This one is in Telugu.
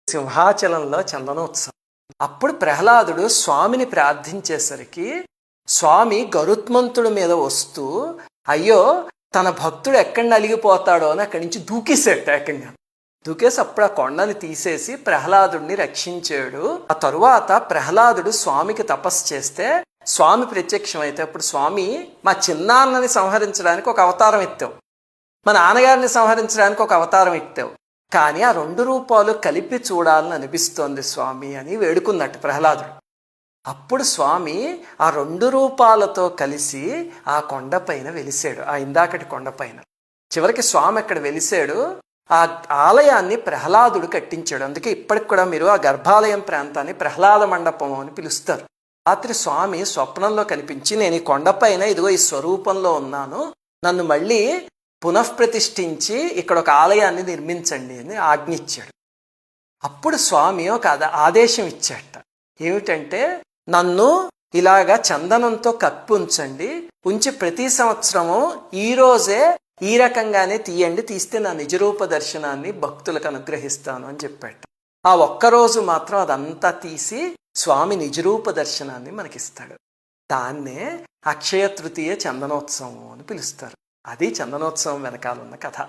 సింహాచలంలో చందనోత్సవం. అప్పుడు ప్రహ్లాదుడు స్వామిని ప్రార్థించేసరికి స్వామి గరుత్మంతుడి మీద వస్తూ అయ్యో తన భక్తుడు ఎక్కడ నలిగిపోతాడో అని అక్కడి నుంచి దూకేశాడు. ఏకంగా దూకేసి అప్పుడు ఆ కొండని తీసేసి ప్రహ్లాదుడిని రక్షించాడు. ఆ తరువాత ప్రహ్లాదుడు స్వామికి తపస్సు చేస్తే స్వామి ప్రత్యక్షమైతే అప్పుడు స్వామి మా చిన్నాన్నని సంహరించడానికి ఒక అవతారం ఎత్తావు, మా నాన్నగారిని సంహరించడానికి ఒక అవతారం ఎత్తావు, కానీ ఆ 2 రూపాలు కలిపి చూడాలని అనిపిస్తోంది స్వామి అని వేడుకున్నట్టు ప్రహ్లాదుడు. అప్పుడు స్వామి ఆ 2 రూపాలతో కలిసి ఆ కొండపైన వెలిసాడు, ఆ ఇందాకటి కొండపైన. చివరికి స్వామి అక్కడ వెలిసాడు. ఆ ఆలయాన్ని ప్రహ్లాదుడు కట్టించాడు. అందుకే ఇప్పటికి కూడా మీరు ఆ గర్భాలయం ప్రాంతాన్ని ప్రహ్లాద మండపం అని పిలుస్తారు. రాత్రి స్వామి స్వప్నంలో కనిపించి నేను ఈ కొండపైన ఇదిగో ఈ స్వరూపంలో ఉన్నాను, నన్ను మళ్ళీ పునఃప్రతిష్ఠించి ఇక్కడ ఒక ఆలయాన్ని నిర్మించండి అని ఆజ్ఞించాడు. అప్పుడు స్వామి ఒక ఆదేశం ఇచ్చాట. ఏమిటంటే నన్ను ఇలాగా చందనంతో కప్పి ఉంచండి, ఉంచి ప్రతి సంవత్సరము ఈ రోజే ఈ రకంగానే తీయండి, తీస్తే నా నిజరూప దర్శనాన్ని భక్తులకు అనుగ్రహిస్తాను అని చెప్పాట. ఆ ఒక్కరోజు మాత్రం అదంతా తీసి స్వామి నిజరూప దర్శనాన్ని మనకిస్తాడు. దాన్నే అక్షయ తృతీయ చందనోత్సవం అని పిలుస్తారు. అది చందనోత్సవం వెనకాలన్న కథ.